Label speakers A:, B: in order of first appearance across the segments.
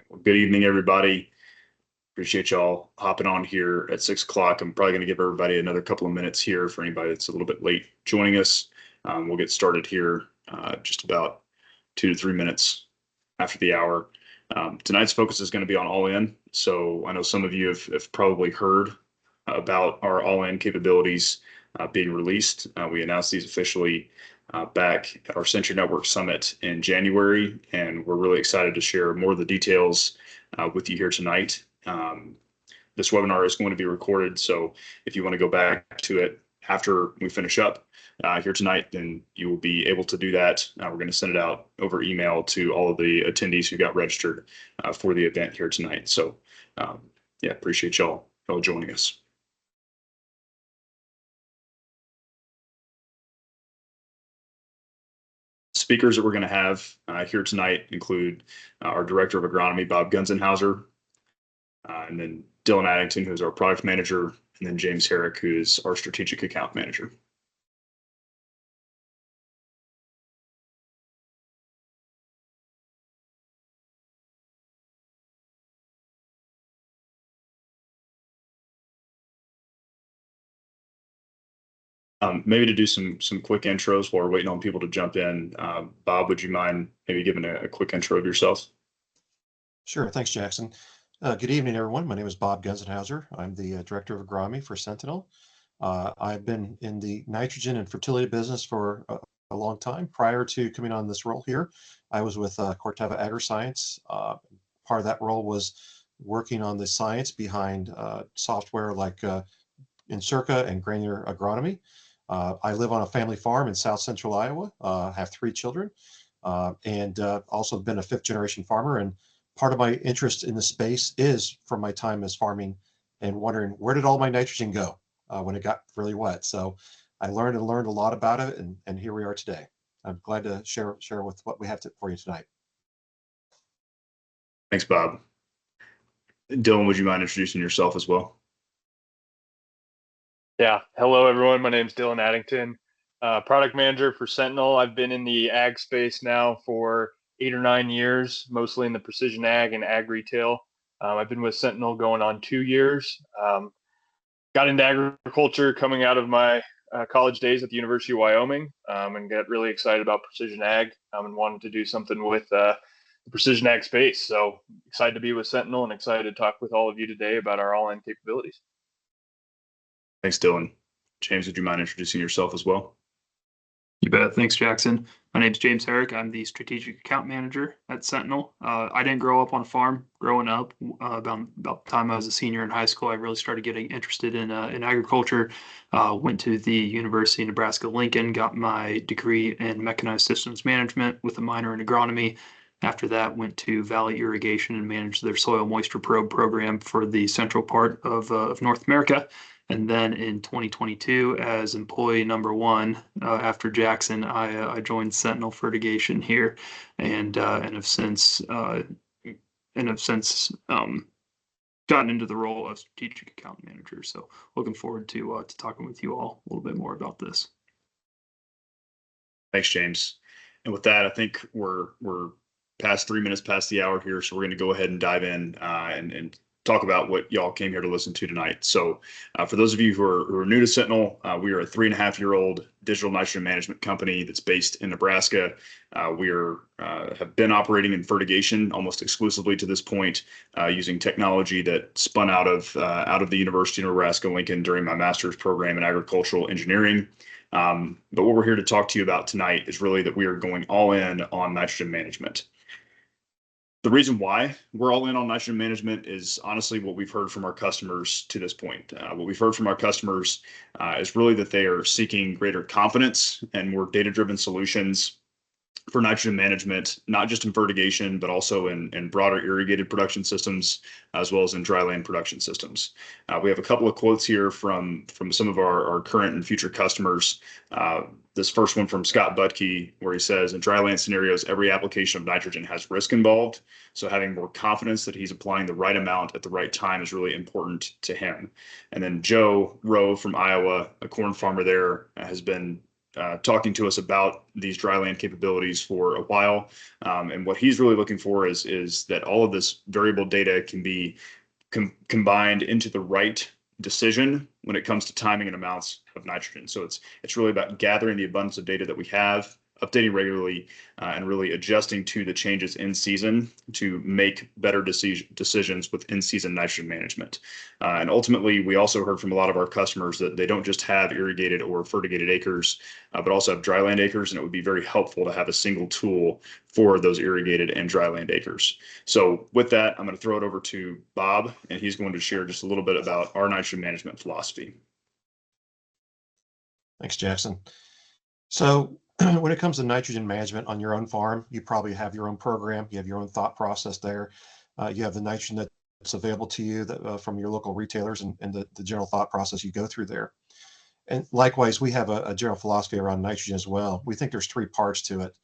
A: Well, good evening, everybody. Appreciate y'all hopping on here at 6 o'clock. I'm probably going to give everybody another couple of minutes here for anybody that's a little bit late joining us. We'll get started here just about 2 to 3 minutes after the hour. Tonight's focus is going to be on all-in. So I know some of you have probably heard about our all-in capabilities being released. We announced these officially back at our Century Network Summit in January, and we're really excited to share more of the details with you here tonight. This webinar is going to be recorded, so if you want to go back to it after we finish up here tonight, then you will be able to do that. We're going to send it out over email to all of the attendees who got registered for the event here tonight. So yeah, appreciate y'all joining us. Speakers that we're going to have here tonight include our Director of Agronomy, Bob Gunzenhauser, and then Dylan Addington, who's our Product Manager, and then James Herrick, who is our Strategic Account Manager. Maybe to do some quick intros while we're waiting on people to jump in. Bob, would you mind maybe giving a quick intro of yourself?
B: Sure. Thanks, Jackson. Good evening, everyone. My name is Bob Gunzenhauser. I'm the Director of Agronomy for Sentinel. I've been in the nitrogen and fertility business for a long time. Prior to coming on this role here, I was with Corteva AgriScience. Part of that role was working on the science behind software like Encirca and granular agronomy. I live on a family farm in South Central Iowa. Have 3 children, and also been a 5th-generation farmer. And part of my interest in the space is from my time as farming and wondering where did all my nitrogen go when it got really wet. So I learned a lot about it, and here we are today. I'm glad to share with what we have for you tonight.
A: Thanks, Bob. Dylan, would you mind introducing yourself as well?
C: Yeah. Hello, everyone. My name is Dylan Addington, product manager for Sentinel. I've been in the ag space now for 8 or 9 years, mostly in the precision ag and ag retail. I've been with Sentinel going on 2 years. Got into agriculture coming out of my college days at the University of Wyoming, and got really excited about precision ag and wanted to do something with the precision ag space. So excited to be with Sentinel and excited to talk with all of you today about our all-in capabilities.
A: Thanks, Dylan. James, would you mind introducing yourself as well?
D: You bet. Thanks, Jackson. My name's James Herrick. I'm the Strategic Account Manager at Sentinel. I didn't grow up on a farm. Growing up, about the time I was a senior in high school, I really started getting interested in agriculture. Went to the University of Nebraska-Lincoln, got my degree in mechanized systems management with a minor in agronomy. After that, went to Valley Irrigation and managed their soil moisture probe program for the central part of North America. And then in 2022, as employee number 1, after Jackson, I joined Sentinel Fertigation here, and have since gotten into the role of strategic account manager. So looking forward to talking with you all a little bit more about this.
A: Thanks, James. And with that, I think we're past 3 minutes past the hour here, so we're going to go ahead and dive in and talk about what y'all came here to listen to tonight. So for those of you who are new to Sentinel, we are a 3.5-year-old digital nitrogen management company that's based in Nebraska. We have been operating in fertigation almost exclusively to this point, using technology that spun out of the University of Nebraska-Lincoln during my master's program in agricultural engineering. But what we're here to talk to you about tonight is really that we are going all in on nitrogen management. The reason why we're all in on nitrogen management is honestly what we've heard from our customers to this point. What we've heard from our customers is really that they are seeking greater confidence and more data-driven solutions for nitrogen management, not just in fertigation, but also in broader irrigated production systems, as well as in dry land production systems. We have a couple of quotes here from some of our current and future customers. This first one from Scott Butke, where he says, in dry land scenarios, every application of nitrogen has risk involved. So having more confidence that he's applying the right amount at the right time is really important to him. And then Joe Rowe from Iowa, a corn farmer there, has been talking to us about these dryland capabilities for a while. And what he's really looking for is that all of this variable data can be combined into the right decision when it comes to timing and amounts of nitrogen. So it's really about gathering the abundance of data that we have, updating regularly, and really adjusting to the changes in season to make better decisions with in-season nitrogen management. And ultimately, we also heard from a lot of our customers that they don't just have irrigated or fertigated acres, but also have dryland acres, and it would be very helpful to have a single tool for those irrigated and dryland acres. So with that, I'm going to throw it over to Bob, and he's going to share just a little bit about our nitrogen management philosophy.
B: Thanks, Jackson. So when it comes to nitrogen management on your own farm, you probably have your own program. You have your own thought process there. You have the nitrogen that's available to you from your local retailers and the general thought process you go through there. And likewise, we have a general philosophy around nitrogen as well. We think there's three parts to it.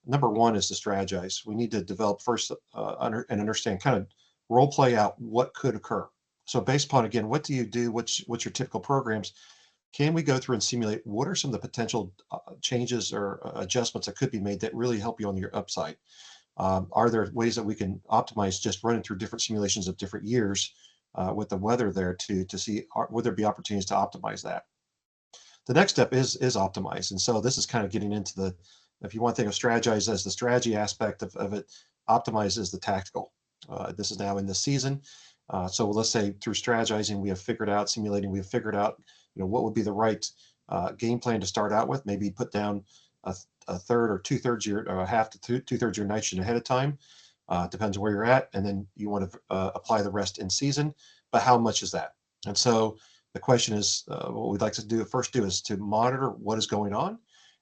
B: Number one is to strategize. We need to develop first and understand, kind of role play out what could occur. So based upon, again, what do you do? What's your typical programs? Can we go through and simulate what are some of the potential changes or adjustments that could be made that really help you on your upside? Are there ways that we can optimize just running through different simulations of different years with the weather there to see would there be opportunities to optimize that? The next step is optimize. And so this is kind of getting into the, if you want to think of strategize as the strategy aspect of it, optimize is the tactical. This is now in the season. So let's say through strategizing, we have figured out, simulating, we have figured out, what would be the right game plan to start out with. Maybe put down a third or two-thirds or half to two-thirds your nitrogen ahead of time. Depends on where you're at. And then you want to apply the rest in season. But how much is that? And so the question is, what we'd like to first do is to monitor what is going on.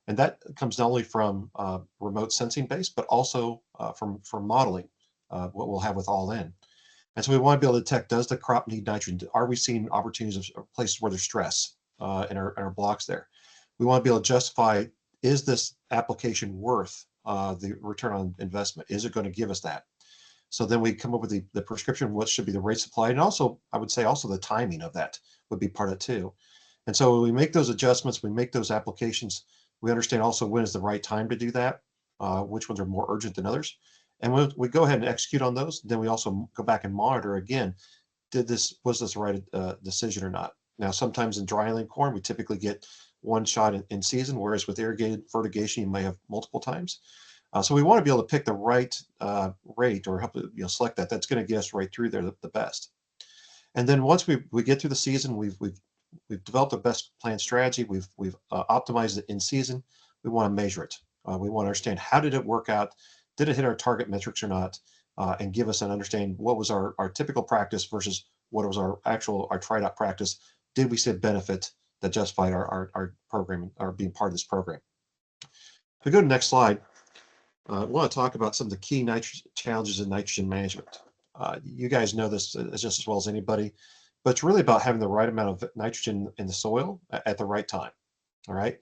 B: And that comes not only from remote sensing base, but also from modeling what we'll have with all in. And so we want to be able to detect, does the crop need nitrogen? Are we seeing opportunities of places where there's stress in our blocks there? We want to be able to justify, is this application worth the return on investment? Is it going to give us that? So then we come up with the prescription, what should be the rate supply? And also, I would say also the timing of that would be part of it too. And so when we make those adjustments, we make those applications, we understand also when is the right time to do that, which ones are more urgent than others. And when we go ahead and execute on those, then we also go back and monitor again, was this the right decision or not? Now, sometimes in dryland corn, we typically get one shot in season, whereas with irrigated fertigation, you may have multiple times. So we want to be able to pick the right rate or help select that. That's going to get us right through there the best. And then once we get through the season, we've developed a best plan strategy. We've optimized it in season. We want to measure it. We want to understand, how did it work out? Did it hit our target metrics or not? And give us an understanding what was our typical practice versus what was our tried out practice. Did we see a benefit that justified our program or being part of this program? If we go to the next slide, I want to talk about some of the key challenges in nitrogen management. You guys know this just as well as anybody, but it's really about having the right amount of nitrogen in the soil at the right time. All right.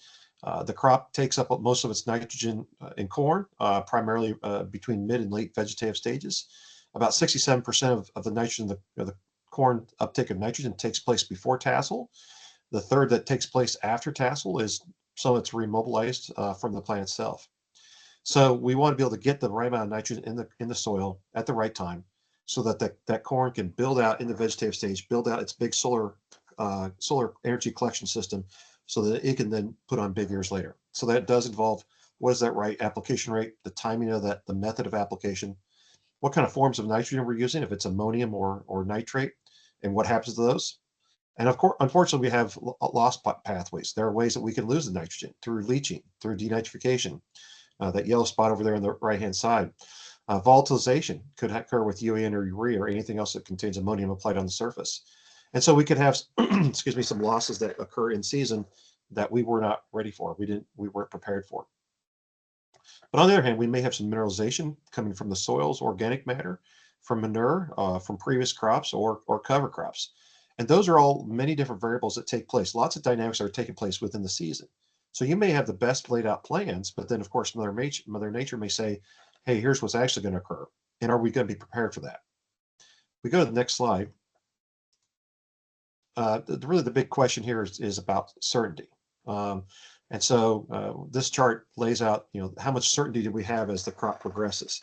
B: The crop takes up most of its nitrogen in corn, primarily between mid and late vegetative stages. About 67% of the nitrogen, the corn uptake of nitrogen takes place before tassel. The third that takes place after tassel is some of it's remobilized from the plant itself. So we want to be able to get the right amount of nitrogen in the soil at the right time, so that corn can build out in the vegetative stage, build out its big solar energy collection system, so that it can then put on big ears later. So that does involve, what is that right application rate, the timing of that, the method of application, what kind of forms of nitrogen we're using, if it's ammonium or nitrate, and what happens to those. And of course, unfortunately, we have loss pathways. There are ways that we can lose the nitrogen through leaching, through denitrification. That yellow spot over there on the right-hand side. Volatilization could occur with UAN or urea or anything else that contains ammonium applied on the surface. And so we could have, excuse me, some losses that occur in season that we were not ready for. We weren't prepared for. But on the other hand, we may have some mineralization coming from the soils, organic matter, from manure, from previous crops or cover crops. And those are all many different variables that take place. Lots of dynamics are taking place within the season. So you may have the best laid out plans, but then of course Mother Nature may say, hey, here's what's actually going to occur. And are we going to be prepared for that? We go to the next slide. Really the big question here is about certainty. And so this chart lays out, how much certainty do we have as the crop progresses.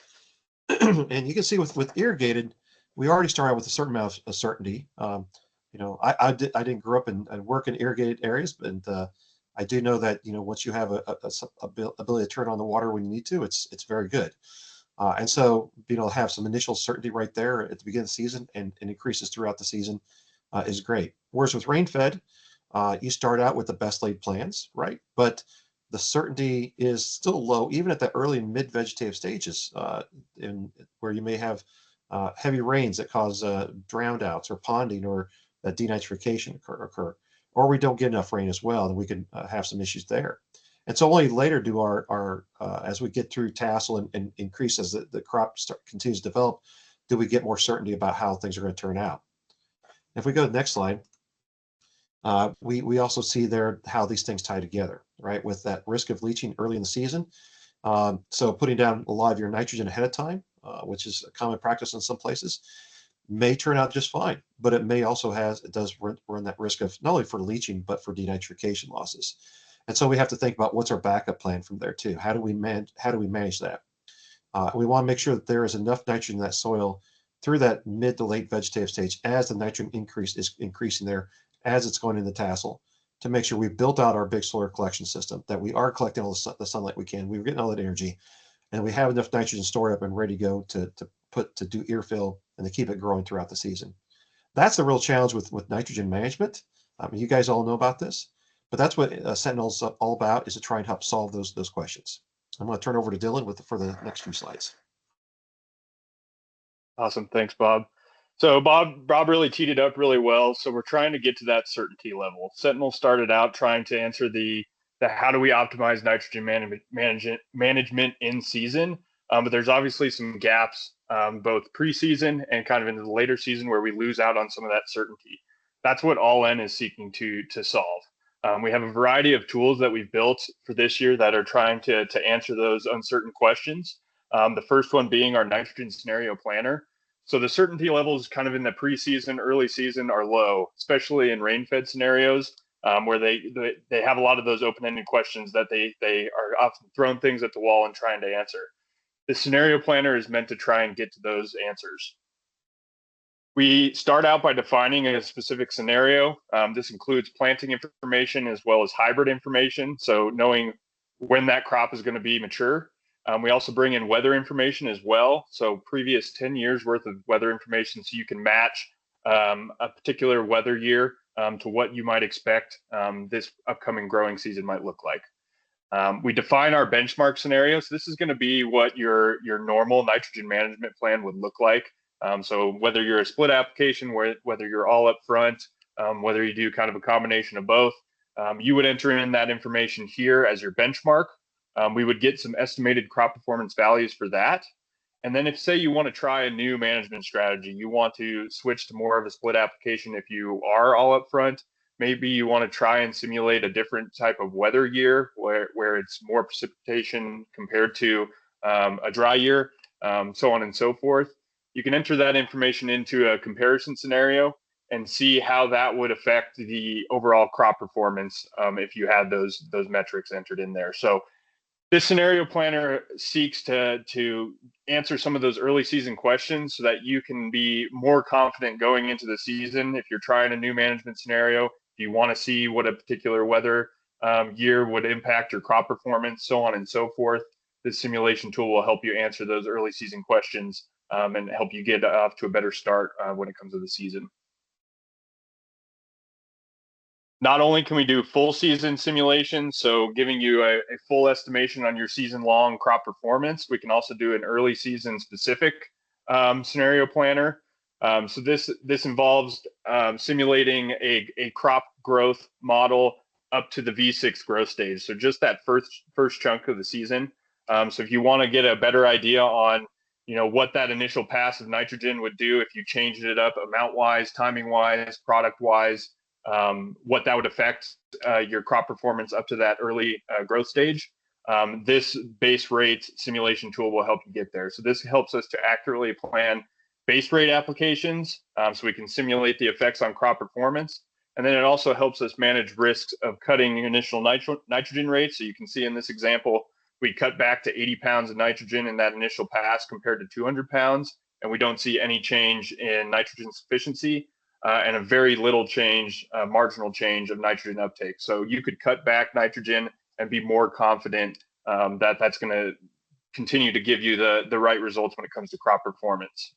B: And you can see with irrigated, we already start out with a certain amount of certainty. I didn't grow up and work in irrigated areas, but I do know that once you have a ability to turn on the water when you need to, it's very good. And so have some initial certainty right there at the beginning of the season and increases throughout the season is great. Whereas with rain fed, you start out with the best laid plans, right? But the certainty is still low, even at the early and mid vegetative stages, where you may have heavy rains that cause drowned outs or ponding or denitrification occur, or we don't get enough rain as well, and we can have some issues there. And so only later do our as we get through tassel and increase as the crop continues to develop, do we get more certainty about how things are going to turn out. If we go to the next slide, we also see there how these things tie together, right? With that risk of leaching early in the season. So putting down a lot of your nitrogen ahead of time, which is a common practice in some places, may turn out just fine, but it may also it does run that risk of not only for leaching, but for denitrification losses. And so we have to think about what's our backup plan from there too. How do we manage that? We want to make sure that there is enough nitrogen in that soil through that mid to late vegetative stage as the nitrogen increase is increasing there, as it's going in the tassel, to make sure we've built out our big soil collection system, that we are collecting all the sunlight we can, we're getting all that energy, and we have enough nitrogen stored up and ready to go to do ear fill and to keep it growing throughout the season. That's the real challenge with nitrogen management. I mean, you guys all know about this, but that's what Sentinel's all about, is to try and help solve those questions. I'm going to turn over to Dylan for the next few slides.
C: Awesome. Thanks, Bob. So Bob really teed it up really well. So we're trying to get to that certainty level. Sentinel started out trying to answer the how do we optimize nitrogen management in season, but there's obviously some gaps both preseason and kind of into the later season where we lose out on some of that certainty. That's what All In is seeking to solve. We have a variety of tools that we've built for this year that are trying to answer those uncertain questions. The first one being our nitrogen scenario planner. So the certainty levels kind of in the preseason, early season are low, especially in rain-fed scenarios where they have a lot of those open-ended questions that they are often throwing things at the wall and trying to answer. The scenario planner is meant to try and get to those answers. We start out by defining a specific scenario. This includes planting information as well as hybrid information, so knowing when that crop is going to be mature. We also bring in weather information as well, so previous 10 years worth of weather information, so you can match a particular weather year to what you might expect this upcoming growing season might look like. We define our benchmark scenarios. This is going to be what your normal nitrogen management plan would look like. So whether you're a split application, whether you're all up front, whether you do kind of a combination of both, you would enter in that information here as your benchmark. We would get some estimated crop performance values for that. And then if, say, you want to try a new management strategy, you want to switch to more of a split application if you are all up front, maybe you want to try and simulate a different type of weather year where it's more precipitation compared to a dry year, so on and so forth. You can enter that information into a comparison scenario and see how that would affect the overall crop performance if you had those metrics entered in there. So this scenario planner seeks to answer some of those early season questions so that you can be more confident going into the season. If you're trying a new management scenario, if you want to see what a particular weather year would impact your crop performance, so on and so forth, this simulation tool will help you answer those early season questions and help you get off to a better start when it comes to the season. Not only can we do full season simulation, so giving you a full estimation on your season long crop performance, we can also do an early season specific scenario planner. So this involves simulating a crop growth model up to the V6 growth stage. So just that first chunk of the season. So if you want to get a better idea on what that initial pass of nitrogen would do if you changed it up amount wise, timing wise, product wise, what that would affect your crop performance up to that early growth stage. This base rate simulation tool will help you get there. So this helps us to accurately plan base rate applications so we can simulate the effects on crop performance. And then it also helps us manage risks of cutting initial nitrogen rates. So you can see in this example, we cut back to 80 pounds of nitrogen in that initial pass compared to 200 pounds, and we don't see any change in nitrogen sufficiency and a very little change, marginal change of nitrogen uptake. So you could cut back nitrogen and be more confident that that's going to continue to give you the right results when it comes to crop performance.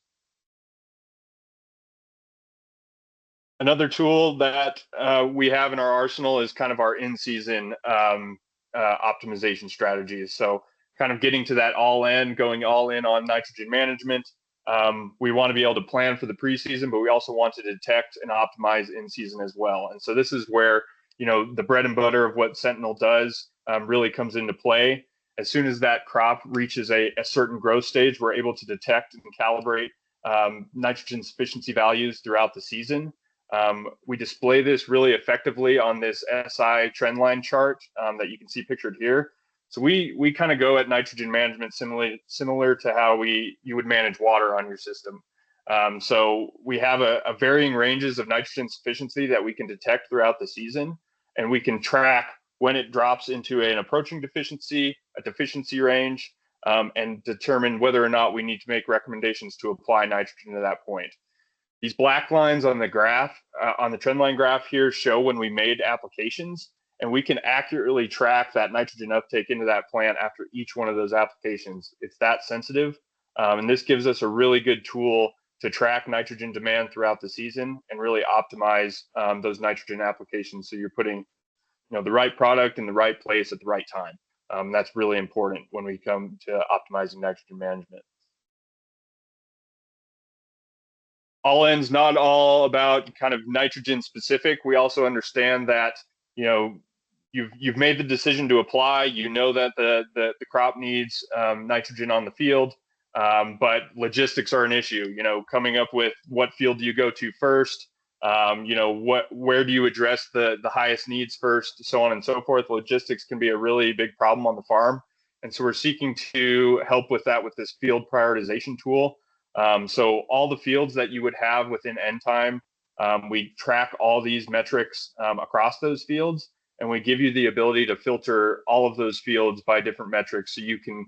C: Another tool that we have in our arsenal is kind of our in-season optimization strategies. So kind of getting to that going all in on nitrogen management. We want to be able to plan for the preseason, but we also want to detect and optimize in season as well. And so this is where, the bread and butter of what Sentinel does really comes into play. As soon as that crop reaches a certain growth stage, we're able to detect and calibrate nitrogen sufficiency values throughout the season. We display this really effectively on this SI trendline chart that you can see pictured here. So we kind of go at nitrogen management similar to how you would manage water on your system. So we have a varying ranges of nitrogen sufficiency that we can detect throughout the season, and we can track when it drops into an approaching deficiency, a deficiency range, and determine whether or not we need to make recommendations to apply nitrogen to that point. These black lines on the graph, on the trend line graph here, show when we made applications, and we can accurately track that nitrogen uptake into that plant after each one of those applications. It's that sensitive, and this gives us a really good tool to track nitrogen demand throughout the season and really optimize those nitrogen applications. So you're putting, the right product in the right place at the right time. That's really important when we come to optimizing nitrogen management. All in's not all about kind of nitrogen specific. We also understand that, you've made the decision to apply. That the crop needs nitrogen on the field, but logistics are an issue. Coming up with what field do you go to first? Where do you address the highest needs first? So on and so forth. Logistics can be a really big problem on the farm, and so we're seeking to help with that with this field prioritization tool. So all the fields that you would have within end time, we track all these metrics across those fields, and we give you the ability to filter all of those fields by different metrics, so you can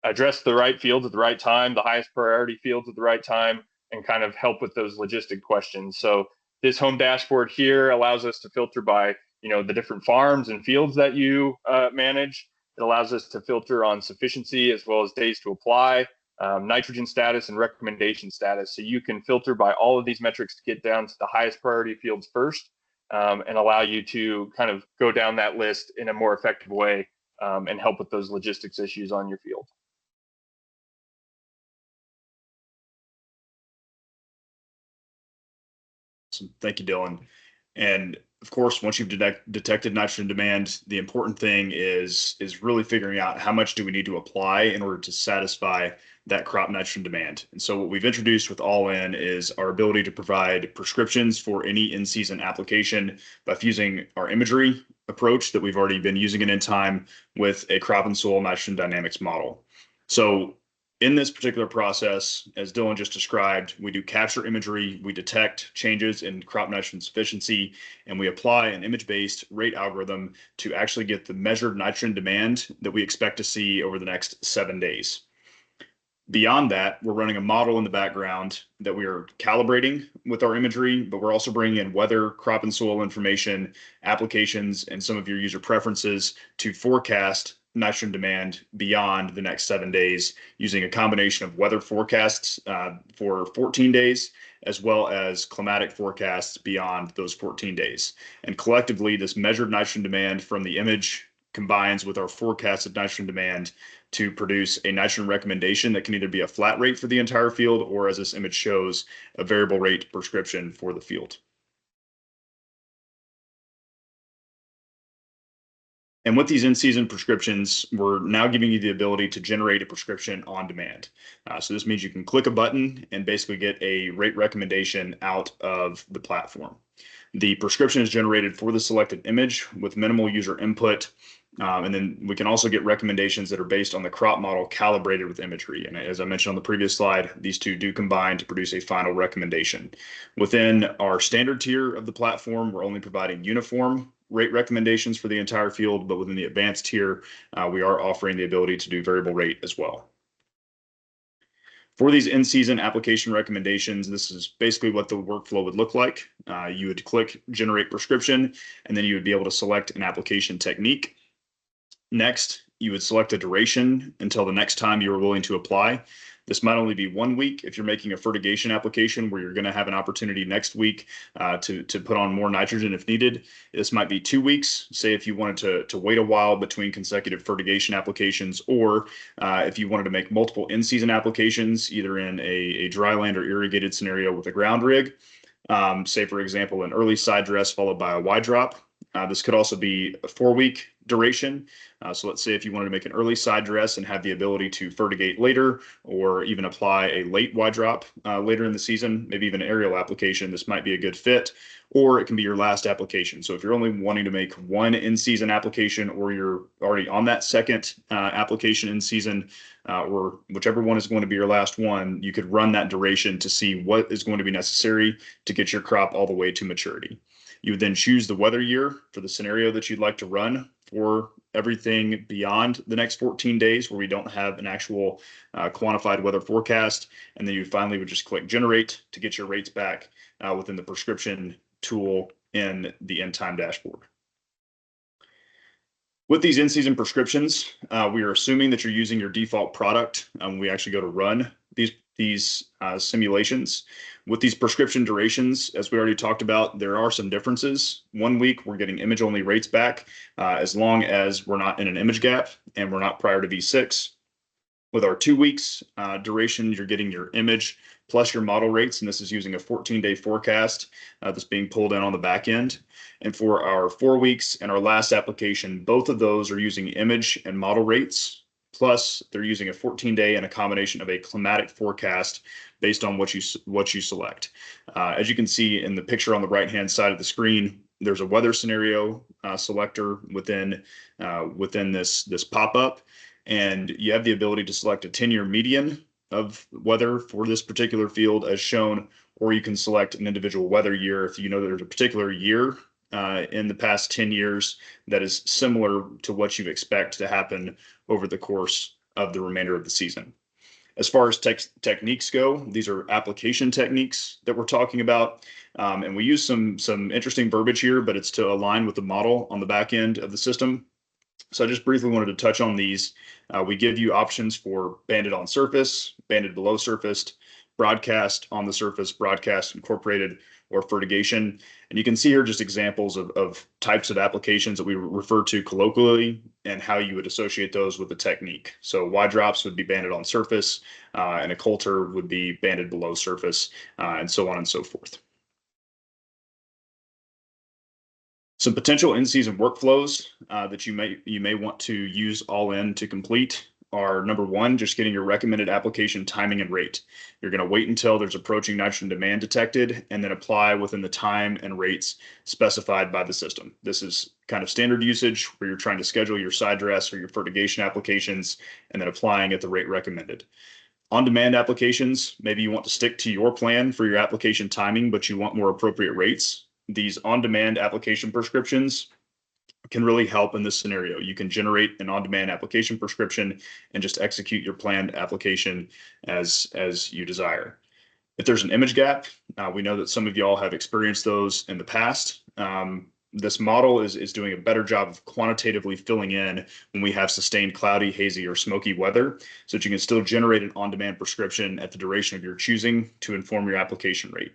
C: address the right fields at the right time, the highest priority fields at the right time, and kind of help with those logistic questions. So this home dashboard here allows us to filter by, the different farms and fields that you manage. It allows us to filter on sufficiency as well as days to apply, nitrogen status, and recommendation status. So you can filter by all of these metrics to get down to the highest priority fields first, and allow you to kind of go down that list in a more effective way and help with those logistics issues on your field.
A: Thank you, Dylan. And of course, once you've detected nitrogen demand, the important thing is really figuring out how much do we need to apply in order to satisfy that crop nitrogen demand. And so what we've introduced with All In is our ability to provide prescriptions for any in-season application by fusing our imagery approach that we've already been using in time with a crop and soil nitrogen dynamics model. So in this particular process, as Dylan just described, we do capture imagery, we detect changes in crop nitrogen sufficiency, and we apply an image-based rate algorithm to actually get the measured nitrogen demand that we expect to see over the next 7 days. Beyond that, we're running a model in the background that we are calibrating with our imagery, but we're also bringing in weather, crop and soil information, applications, and some of your user preferences to forecast nitrogen demand beyond the next 7 days using a combination of weather forecasts for 14 days, as well as climatic forecasts beyond those 14 days. And collectively, this measured nitrogen demand from the image combines with our forecasted nitrogen demand to produce a nitrogen recommendation that can either be a flat rate for the entire field or, as this image shows, a variable rate prescription for the field. And with these in-season prescriptions, we're now giving you the ability to generate a prescription on demand. So this means you can click a button and basically get a rate recommendation out of the platform. The prescription is generated for the selected image with minimal user input. And then we can also get recommendations that are based on the crop model calibrated with imagery. And as I mentioned on the previous slide, these two do combine to produce a final recommendation. Within our standard tier of the platform, we're only providing uniform rate recommendations for the entire field, but within the advanced tier, we are offering the ability to do variable rate as well. For these in-season application recommendations, this is basically what the workflow would look like. You would click Generate Prescription, and then you would be able to select an application technique. Next, you would select a duration until the next time you are willing to apply. This might only be 1 week if you're making a fertigation application where you're going to have an opportunity next week to put on more nitrogen if needed. This might be 2 weeks, say if you wanted to wait a while between consecutive fertigation applications, or if you wanted to make multiple in-season applications, either in a dry land or irrigated scenario with a ground rig. Say, for example, an early side dress followed by a wide drop. This could also be a 4-week duration. So let's say if you wanted to make an early side dress and have the ability to fertigate later, or even apply a late wide drop later in the season, maybe even an aerial application, this might be a good fit, or it can be your last application. So if you're only wanting to make one in-season application, or you're already on that second application in season, or whichever one is going to be your last one, you could run that duration to see what is going to be necessary to get your crop all the way to maturity. You would then choose the weather year for the scenario that you'd like to run for everything beyond the next 14 days where we don't have an actual quantified weather forecast. And then you finally would just click generate to get your rates back within the prescription tool in the end time dashboard. With these in-season prescriptions, we are assuming that you're using your default product. We actually go to run these simulations. With these prescription durations, as we already talked about, there are some differences. 1 week, we're getting image-only rates back as long as we're not in an image gap and we're not prior to V6. With our 2 weeks duration, you're getting your image plus your model rates, and this is using a 14-day forecast that's being pulled in on the back end. And for our 4 weeks and our last application, both of those are using image and model rates. Plus, they're using a 14-day and a combination of a climatic forecast based on what you select. As you can see in the picture on the right-hand side of the screen, there's a weather scenario selector within this pop-up, and you have the ability to select a 10-year median of weather for this particular field as shown, or you can select an individual weather year if you know there's a particular year in the past 10 years that is similar to what you expect to happen over the course of the remainder of the season. As far as techniques go, these are application techniques that we're talking about. And we use some interesting verbiage here, but it's to align with the model on the back end of the system. So I just briefly wanted to touch on these. We give you options for banded on surface, banded below surface, broadcast on the surface, broadcast incorporated, or fertigation. And you can see here just examples of types of applications that we refer to colloquially and how you would associate those with the technique. So wide drops would be banded on surface, and a coulter would be banded below surface, and so on and so forth. Some potential in-season workflows that you may want to use all in to complete are, number one, just getting your recommended application timing and rate. You're going to wait until there's approaching nitrogen demand detected and then apply within the time and rates specified by the system. This is kind of standard usage where you're trying to schedule your side dress or your fertigation applications and then applying at the rate recommended. On-demand applications, maybe you want to stick to your plan for your application timing, but you want more appropriate rates. These on-demand application prescriptions can really help in this scenario. You can generate an on-demand application prescription and just execute your planned application as you desire. If there's an image gap, we know that some of y'all have experienced those in the past. This model is doing a better job of quantitatively filling in when we have sustained cloudy, hazy, or smoky weather, so that you can still generate an on-demand prescription at the duration of your choosing to inform your application rate.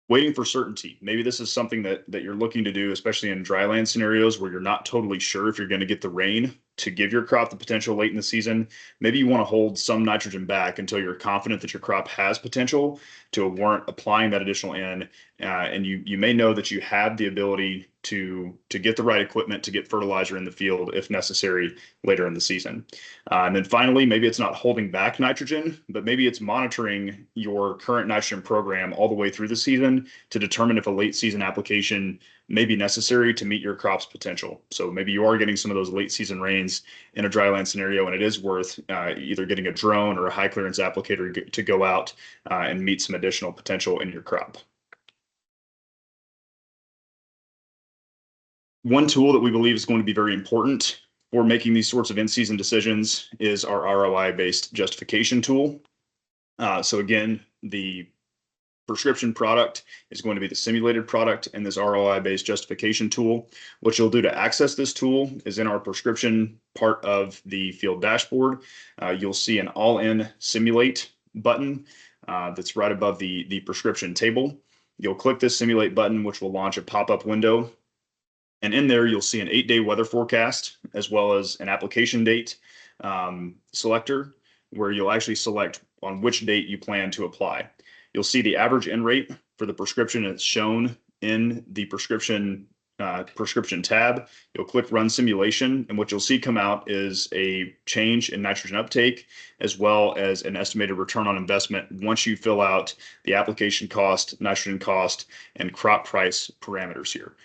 A: Waiting for certainty. Maybe this is something that you're looking to do, especially in dry land scenarios where you're not totally sure if you're going to get the rain to give your crop the potential late in the season. Maybe you want to hold some nitrogen back until you're confident that your crop has potential to warrant applying that additional N. And you may know that you have the ability to get the right equipment to get fertilizer in the field if necessary later in the season. And then finally, maybe it's not holding back nitrogen, but maybe it's monitoring your current nitrogen program all the way through the season to determine if a late season application may be necessary to meet your crop's potential. So maybe you are getting some of those late season rains in a dryland scenario, and it is worth either getting a drone or a high clearance applicator to go out and meet some additional potential in your crop. One tool that we believe is going to be very important for making these sorts of in-season decisions is our ROI-based justification tool. So again, the prescription product is going to be the simulated product in this ROI-based justification tool. What you'll do to access this tool is in our prescription part of the field dashboard. You'll see an all-in simulate button that's right above the prescription table. You'll click this simulate button, which will launch a pop-up window. And in there, you'll see an 8-day weather forecast, as well as an application date selector, where you'll actually select on which date you plan to apply. You'll see the average in rate for the prescription that's shown in the prescription tab. You'll click run simulation, and what you'll see come out is a change in nitrogen uptake, as well as an estimated return on investment once you fill out the application cost, nitrogen cost, and crop price parameters here.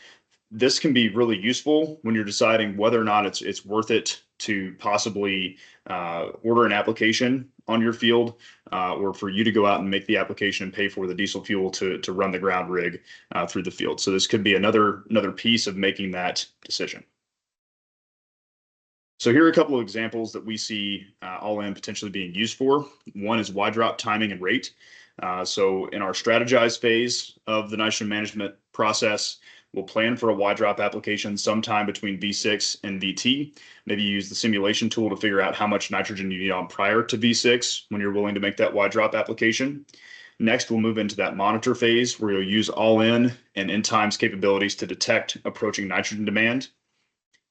A: This can be really useful when you're deciding whether or not it's worth it to possibly order an application on your field, or for you to go out and make the application and pay for the diesel fuel to run the ground rig through the field. So this could be another piece of making that decision. So here are a couple of examples that we see all-in potentially being used for. One is Y drop timing and rate. So in our strategize phase of the nitrogen management process, we'll plan for a Y drop application sometime between V6 and VT. Maybe use the simulation tool to figure out how much nitrogen you need on prior to V6 when you're willing to make that Y drop application. Next, we'll move into that monitor phase where you'll use all-in and end times capabilities to detect approaching nitrogen demand.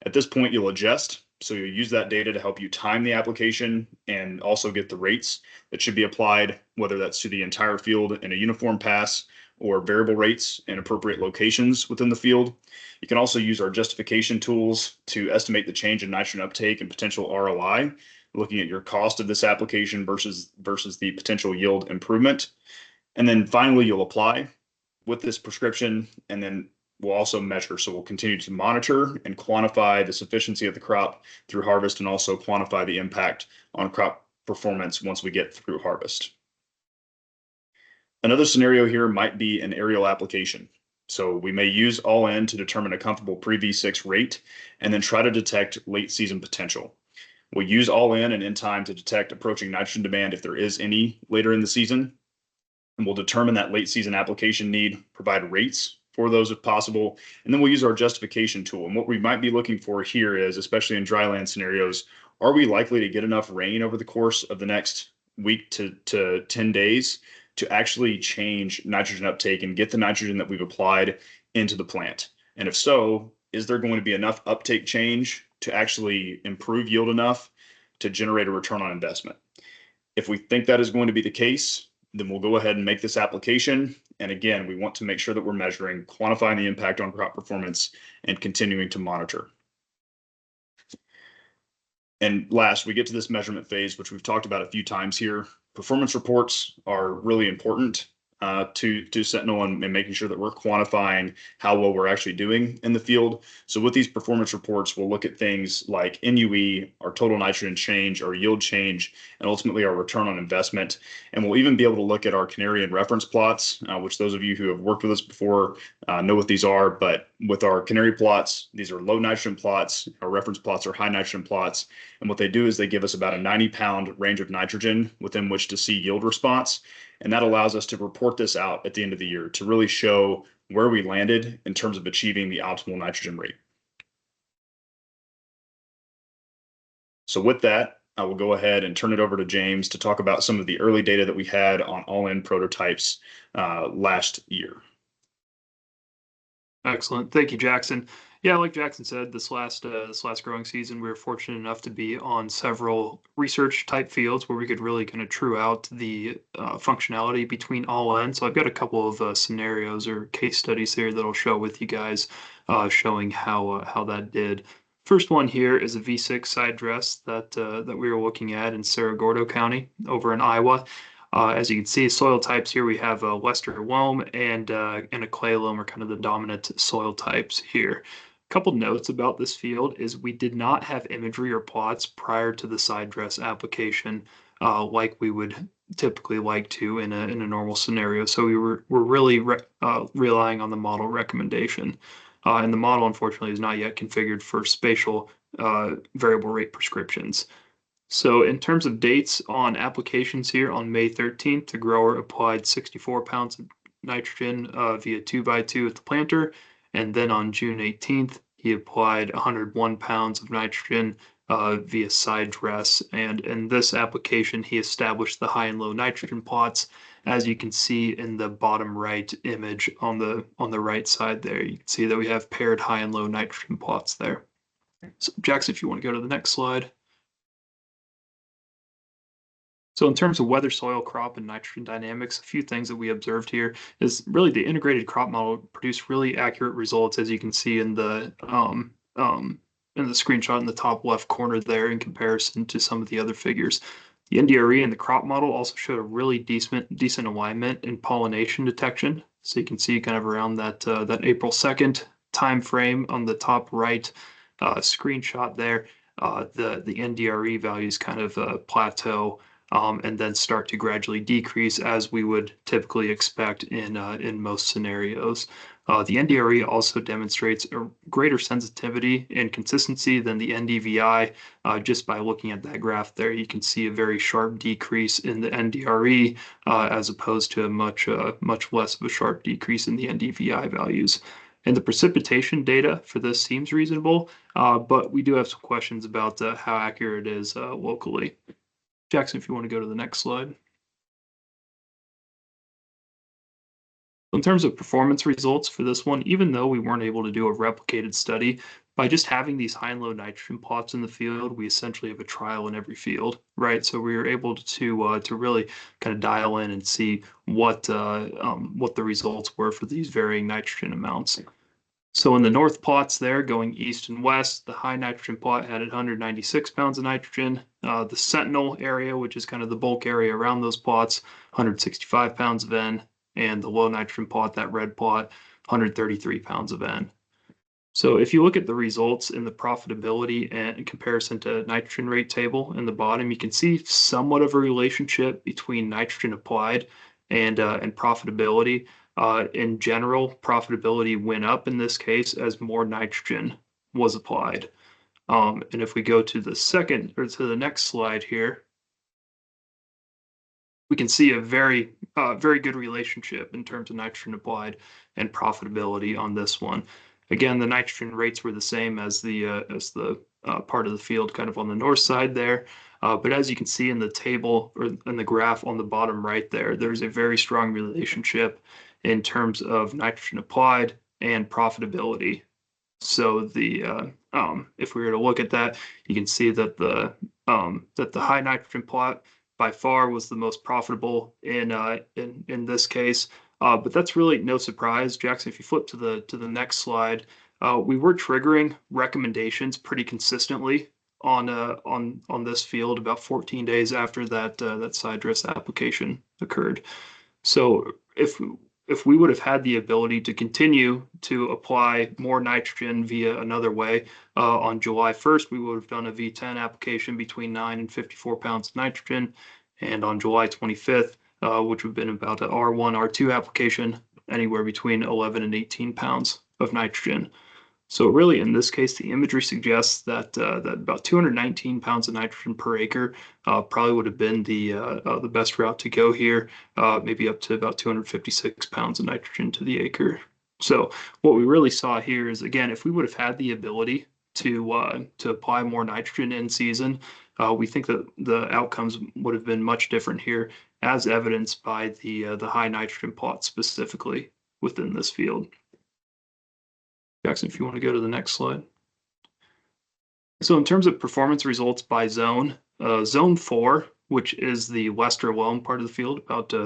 A: At this point, you'll adjust. So you'll use that data to help you time the application and also get the rates that should be applied, whether that's to the entire field in a uniform pass or variable rates in appropriate locations within the field. You can also use our justification tools to estimate the change in nitrogen uptake and potential ROI, looking at your cost of this application versus the potential yield improvement. And then finally, you'll apply with this prescription, and then we'll also measure. So we'll continue to monitor and quantify the sufficiency of the crop through harvest, and also quantify the impact on crop performance once we get through harvest. Another scenario here might be an aerial application. So we may use all-in to determine a comfortable pre-V6 rate and then try to detect late season potential. We'll use all-in and end time to detect approaching nitrogen demand if there is any later in the season. And we'll determine that late season application need, provide rates for those if possible, and then we'll use our justification tool. And what we might be looking for here is, especially in dryland scenarios, are we likely to get enough rain over the course of the next week to 10 days to actually change nitrogen uptake and get the nitrogen that we've applied into the plant? And if so, is there going to be enough uptake change to actually improve yield enough to generate a return on investment? If we think that is going to be the case, then we'll go ahead and make this application. And again, we want to make sure that we're measuring, quantifying the impact on crop performance, and continuing to monitor. And last, we get to this measurement phase, which we've talked about a few times here. Performance reports are really important to Sentinel and making sure that we're quantifying how well we're actually doing in the field. So with these performance reports, we'll look at things like NUE, our total nitrogen change, our yield change, and ultimately our return on investment. And we'll even be able to look at our Canarian reference plots, which those of you who have worked with us before know what these are. But with our Canary plots, these are low nitrogen plots. Our reference plots are high nitrogen plots. And what they do is they give us about a 90-pound range of nitrogen within which to see yield response. And that allows us to report this out at the end of the year to really show where we landed in terms of achieving the optimal nitrogen rate. So with that, I will go ahead and turn it over to James to talk about some of the early data that we had on all-in prototypes last year.
D: Excellent. Thank you, Jackson. Yeah, like Jackson said, this last growing season, we were fortunate enough to be on several research type fields where we could really kind of true out the functionality between all-in. So I've got a couple of scenarios or case studies here that I'll show with you guys, showing how that did. First one here is a V6 side dress that we were looking at in Cerro Gordo County over in Iowa. As you can see, soil types here, we have a Western loam and a clay loam are kind of the dominant soil types here. A couple notes about this field is we did not have imagery or plots prior to the side dress application, like we would typically like to in a normal scenario. So we're really relying on the model recommendation. And the model, unfortunately, is not yet configured for spatial variable rate prescriptions. So in terms of dates on applications here, on May 13th, the grower applied 64 pounds of nitrogen via 2x2 at the planter. And then on June 18th, he applied 101 pounds of nitrogen via side dress. And in this application, he established the high and low nitrogen plots. As you can see in the bottom right image on the right side there, you can see that we have paired high and low nitrogen plots there. So Jackson, if you want to go to the next slide. So in terms of weather, soil, crop, and nitrogen dynamics, a few things that we observed here is really the integrated crop model produced really accurate results, as you can see in the screenshot in the top left corner there in comparison to some of the other figures. The NDRE and the crop model also showed a really decent alignment in pollination detection. So you can see kind of around that April 2nd time frame on the top right screenshot there. The NDRE values kind of plateau. And then start to gradually decrease as we would typically expect in most scenarios. The NDRE also demonstrates a greater sensitivity and consistency than the NDVI. Just by looking at that graph there, you can see a very sharp decrease in the NDRE as opposed to a much less of a sharp decrease in the NDVI values. And the precipitation data for this seems reasonable, but we do have some questions about how accurate it is locally. Jackson, if you want to go to the next slide. In terms of performance results for this one, even though we weren't able to do a replicated study, by just having these high and low nitrogen plots in the field, we essentially have a trial in every field, right? So we were able to really kind of dial in and see what the results were for these varying nitrogen amounts. So in the north plots there, going east and west, the high nitrogen plot had 196 pounds of nitrogen. The Sentinel area, which is kind of the bulk area around those plots, 165 pounds of N. And the low nitrogen plot, that red plot, 133 pounds of N. So if you look at the results in the profitability and in comparison to nitrogen rate table in the bottom, you can see somewhat of a relationship between nitrogen applied and profitability. In general, profitability went up in this case as more nitrogen was applied. And if we go to the next slide here, we can see a very good relationship in terms of nitrogen applied and profitability on this one. Again, the nitrogen rates were the same as the part of the field kind of on the north side there. But as you can see in the table or in the graph on the bottom right there, there's a very strong relationship in terms of nitrogen applied and profitability. So if we were to look at that, you can see that the high nitrogen plot by far was the most profitable in this case. But that's really no surprise. Jackson, if you flip to the next slide, we were triggering recommendations pretty consistently on this field about 14 days after that side dress application occurred. So if we would have had the ability to continue to apply more nitrogen via another way, on July 1st, we would have done a V10 application between 9 and 54 pounds of nitrogen. And on July 25th, which would have been about an R1, R2 application, anywhere between 11 and 18 pounds of nitrogen. So really, in this case, the imagery suggests that about 219 pounds of nitrogen per acre probably would have been the best route to go here, maybe up to about 256 pounds of nitrogen to the acre. So what we really saw here is, again, if we would have had the ability to apply more nitrogen in season, we think that the outcomes would have been much different here, as evidenced by the high nitrogen plot specifically within this field. Jackson, if you want to go to the next slide. So in terms of performance results by zone, zone 4, which is the western loam part of the field,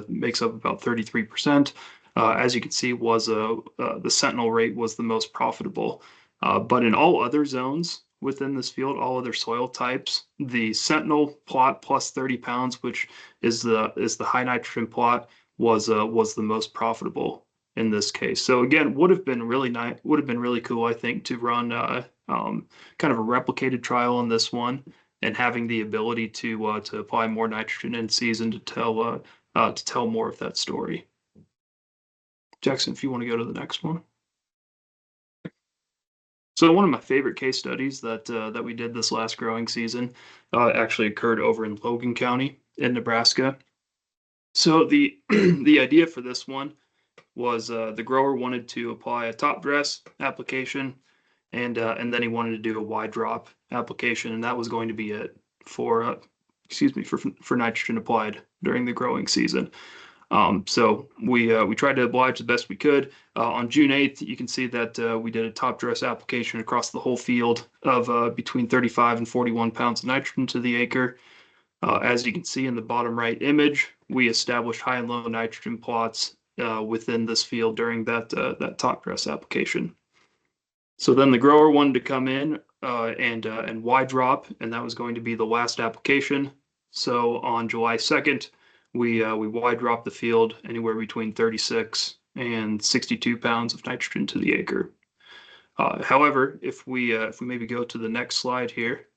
D: makes up about 33%. As you can see, was the Sentinel rate was the most profitable. But in all other zones, within this field, all other soil types. The Sentinel plot plus 30 pounds, which is the high nitrogen plot, was the most profitable in this case. So again, would have been really nice, would have been really cool, I think, to run kind of a replicated trial on this one, and having the ability to apply more nitrogen in season to tell more of that story. Jackson, if you want to go to the next one. So one of my favorite case studies that we did this last growing season actually occurred over in Logan County in Nebraska. So the the idea for this one was the grower wanted to apply a top dress application, and then he wanted to do a wide drop application, and that was going to be it for for nitrogen applied during the growing season. So we tried to oblige the best we could. On June 8th, you can see that we did a top dress application across the whole field of between 35 and 41 pounds of nitrogen to the acre. As you can see in the bottom right image, we established high and low nitrogen plots within this field during that top dress application. So then the grower wanted to come in and wide drop, and that was going to be the last application. So on July 2nd, we wide dropped the field anywhere between 36 and 62 pounds of nitrogen to the acre. However, if we maybe go to the next slide here,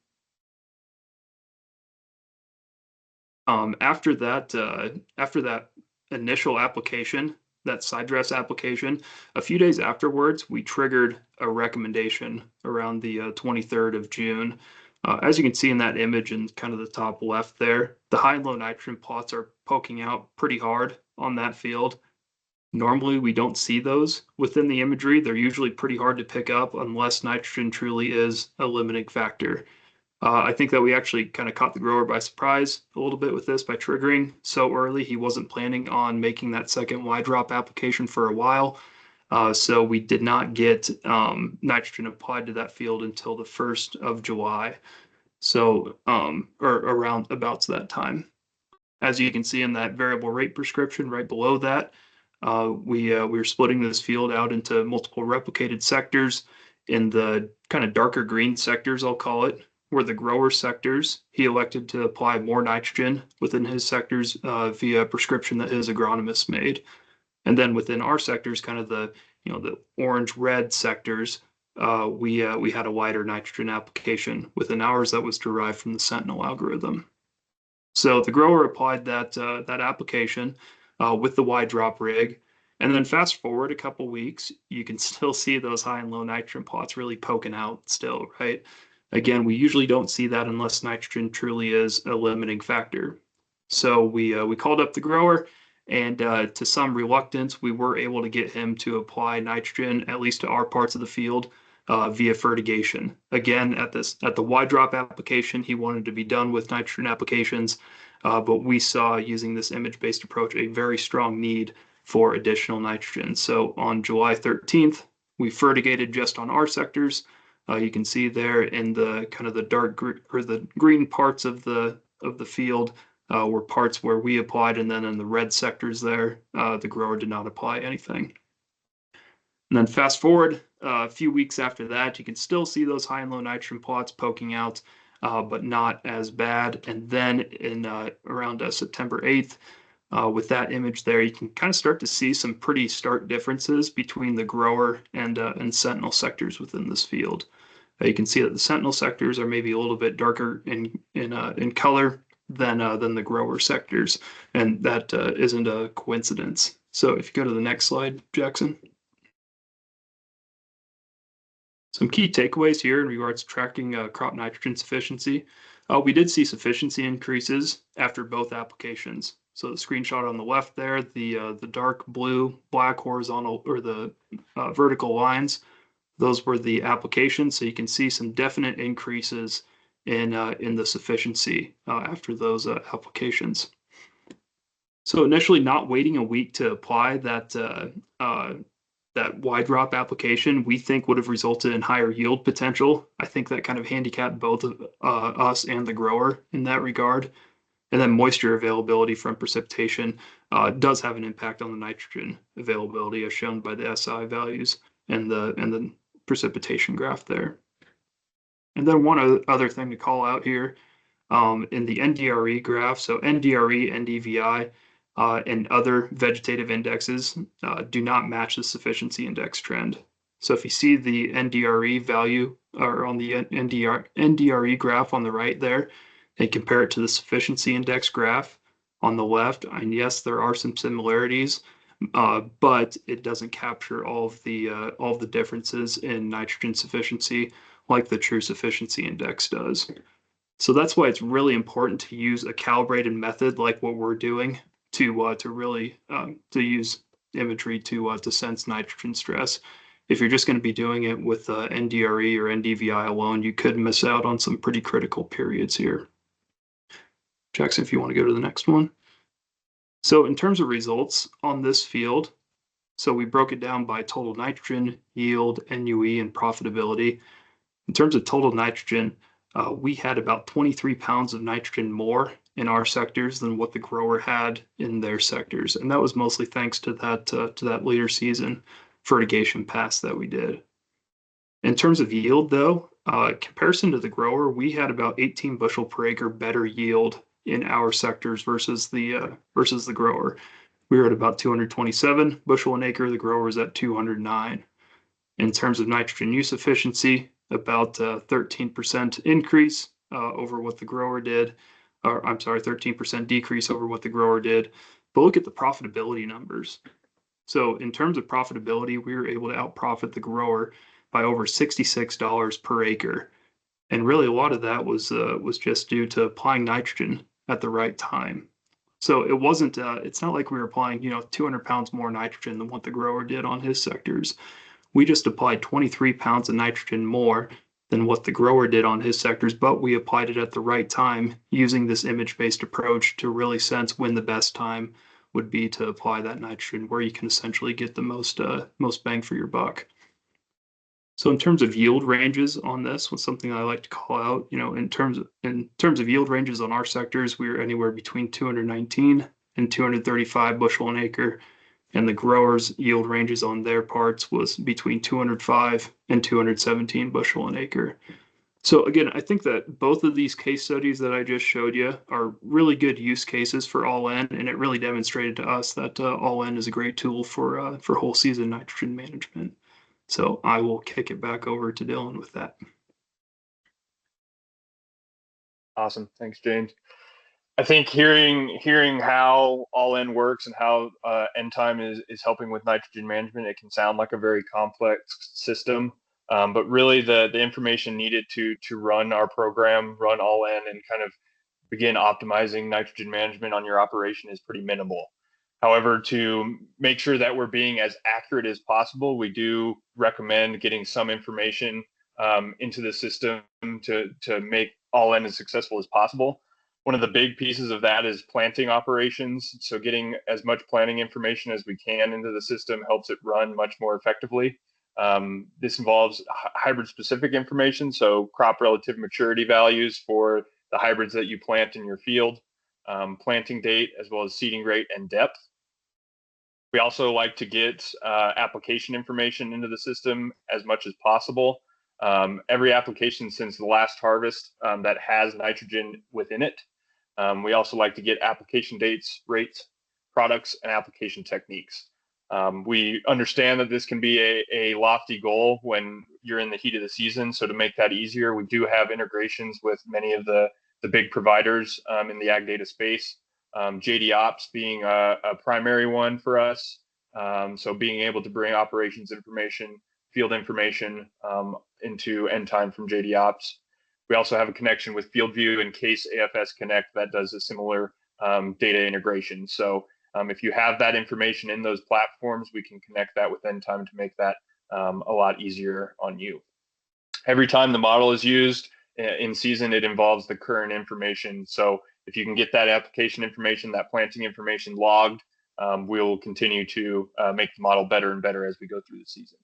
D: after that initial application, that side dress application, a few days afterwards, we triggered a recommendation around the 23rd of June. As you can see in that image in kind of the top left there, the high and low nitrogen plots are poking out pretty hard on that field. Normally, we don't see those within the imagery. They're usually pretty hard to pick up unless nitrogen truly is a limiting factor. I think that we actually kind of caught the grower by surprise a little bit with this by triggering so early. He wasn't planning on making that second wide drop application for a while. So we did not get nitrogen applied to that field until the 1st of July. So, or around about that time. As you can see in that variable rate prescription right below that, we were splitting this field out into multiple replicated sectors. In the kind of darker green sectors, I'll call it, were the grower sectors. He elected to apply more nitrogen within his sectors via prescription that his agronomist made. And then within our sectors, kind of the orange-red sectors, we had a wider nitrogen application within ours that was derived from the Sentinel algorithm. So the grower applied that application with the wide drop rig, and then fast forward a couple weeks, you can still see those high and low nitrogen plots really poking out still, right? Again, we usually don't see that unless nitrogen truly is a limiting factor. So we called up the grower, and to some reluctance, we were able to get him to apply nitrogen, at least to our parts of the field, via fertigation. Again, at the wide drop application, he wanted to be done with nitrogen applications, but we saw, using this image-based approach, a very strong need for additional nitrogen. So on July 13th, we fertigated just on our sectors. You can see there in the kind of the dark or the green parts of the field were parts where we applied, and then in the red sectors there, the grower did not apply anything. And then fast forward a few weeks after that, you can still see those high and low nitrogen plots poking out, but not as bad. And then in around September 8th, with that image there, you can kind of start to see some pretty stark differences between the grower and Sentinel sectors within this field. You can see that the Sentinel sectors are maybe a little bit darker in color than the grower sectors, and that isn't a coincidence. So if you go to the next slide, Jackson. Some key takeaways here in regards to tracking crop nitrogen sufficiency. We did see sufficiency increases after both applications. So the screenshot on the left there, the dark blue, black horizontal, or the vertical lines, those were the applications. So you can see some definite increases in the sufficiency after those applications. So initially, not waiting a week to apply that wide drop application, we think would have resulted in higher yield potential. I think that kind of handicapped both us and the grower in that regard. And then moisture availability from precipitation does have an impact on the nitrogen availability, as shown by the SI values and the precipitation graph there. And then one other thing to call out here, in the NDRE graph, so NDRE, NDVI, and other vegetative indexes do not match the sufficiency index trend. So if you see the NDRE value or on the NDRE graph on the right there, and compare it to the sufficiency index graph on the left, and yes, there are some similarities, but it doesn't capture all of the differences in nitrogen sufficiency like the true sufficiency index does. So that's why it's really important to use a calibrated method like what we're doing to really to use imagery to sense nitrogen stress. If you're just going to be doing it with NDRE or NDVI alone, you could miss out on some pretty critical periods here. Jackson, if you want to go to the next one. So in terms of results on this field, so we broke it down by total nitrogen, yield, NUE, and profitability. In terms of total nitrogen, we had about 23 pounds of nitrogen more in our sectors than what the grower had in their sectors. And that was mostly thanks to that later season fertigation pass that we did. In terms of yield, though, comparison to the grower, we had about 18 bushel per acre better yield in our sectors versus the grower. We were at about 227 bushel an acre. The grower was at 209. In terms of nitrogen use efficiency, about 13% increase over what the grower did, or I'm sorry, 13% decrease over what the grower did. But look at the profitability numbers. So in terms of profitability, we were able to outprofit the grower by over $66 per acre. And really a lot of that was just due to applying nitrogen at the right time. So it wasn't, it's not like we were applying, 200 pounds more nitrogen than what the grower did on his sectors. We just applied 23 pounds of nitrogen more than what the grower did on his sectors, but we applied it at the right time using this image-based approach to really sense when the best time would be to apply that nitrogen, where you can essentially get the most bang for your buck. So in terms of yield ranges on this, was something I like to call out, in terms of yield ranges on our sectors, we were anywhere between 219 and 235 bushel an acre. And the growers' yield ranges on their parts was between 205 and 217 bushel an acre. So again, I think that both of these case studies that I just showed you are really good use cases for All-N, and it really demonstrated to us that All-N is a great tool for whole season nitrogen management. So I will kick it back over to Dylan with that.
C: Awesome. Thanks, James. I think hearing how All-N works and how N-Time is helping with nitrogen management, it can sound like a very complex system, but really the information needed to run our program, run All-N, and kind of begin optimizing nitrogen management on your operation is pretty minimal. However, to make sure that we're being as accurate as possible, we do recommend getting some information into the system to make All-N as successful as possible. One of the big pieces of that is planting operations. So getting as much planting information as we can into the system helps it run much more effectively. This involves hybrid specific information, so crop relative maturity values for the hybrids that you plant in your field, planting date, as well as seeding rate and depth. We also like to get application information into the system as much as possible. Every application since the last harvest that has nitrogen within it. We also like to get application dates, rates, products, and application techniques. We understand that this can be a lofty goal when you're in the heat of the season. So to make that easier, we do have integrations with many of the big providers in the ag data space. JD Ops being a primary one for us. So being able to bring operations information, field information into N-Time from JD Ops. We also have a connection with FieldView and Case AFS Connect that does a similar data integration. So if you have that information in those platforms, we can connect that with N-Time to make that a lot easier on you. Every time the model is used in season, it involves the current information. So if you can get that application information, that planting information logged, we'll continue to make the model better and better as we go through the season.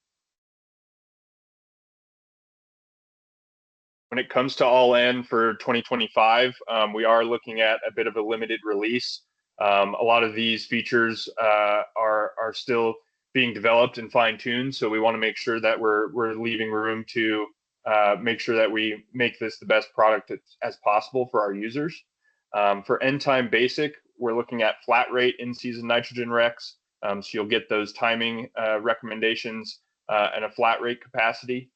C: When it comes to All-N for 2025, we are looking at a bit of a limited release. A lot of these features are still being developed and fine-tuned, so we want to make sure that we're leaving room to make sure that we make this the best product as possible for our users. For End Time Basic, we're looking at flat rate in-season nitrogen recs. So you'll get those timing recommendations and a flat rate capacity.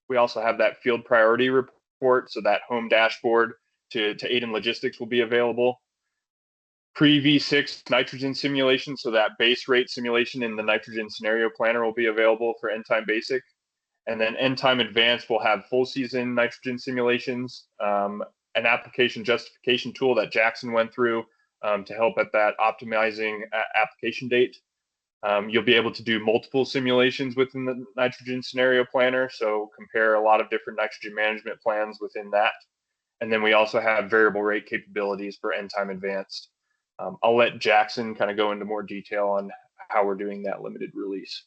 C: We also have that field priority report, so that home dashboard to aid in logistics will be available. Pre-V6 nitrogen simulation, so that base rate simulation in the nitrogen scenario planner will be available for End Time Basic. And then End Time Advanced will have full season nitrogen simulations, an application justification tool that Jackson went through to help at that optimizing application date. You'll be able to do multiple simulations within the nitrogen scenario planner, so compare a lot of different nitrogen management plans within that. And then we also have variable rate capabilities for End Time Advanced. I'll let Jackson kind of go into more detail on how we're doing that limited release.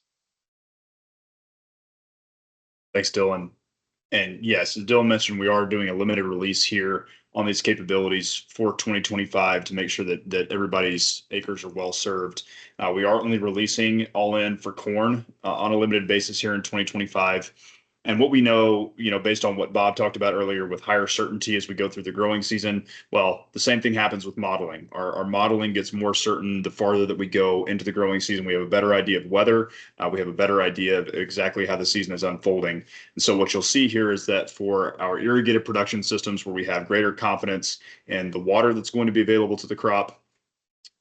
A: Thanks, Dylan. And yes, as Dylan mentioned, we are doing a limited release here on these capabilities for 2025 to make sure that everybody's acres are well served. We are only releasing all in for corn on a limited basis here in 2025. And what we know, based on what Bob talked about earlier with higher certainty as we go through the growing season, well, the same thing happens with modeling. Our modeling gets more certain the farther that we go into the growing season. We have a better idea of weather. We have a better idea of exactly how the season is unfolding. And so what you'll see here is that for our irrigated production systems, where we have greater confidence in the water that's going to be available to the crop,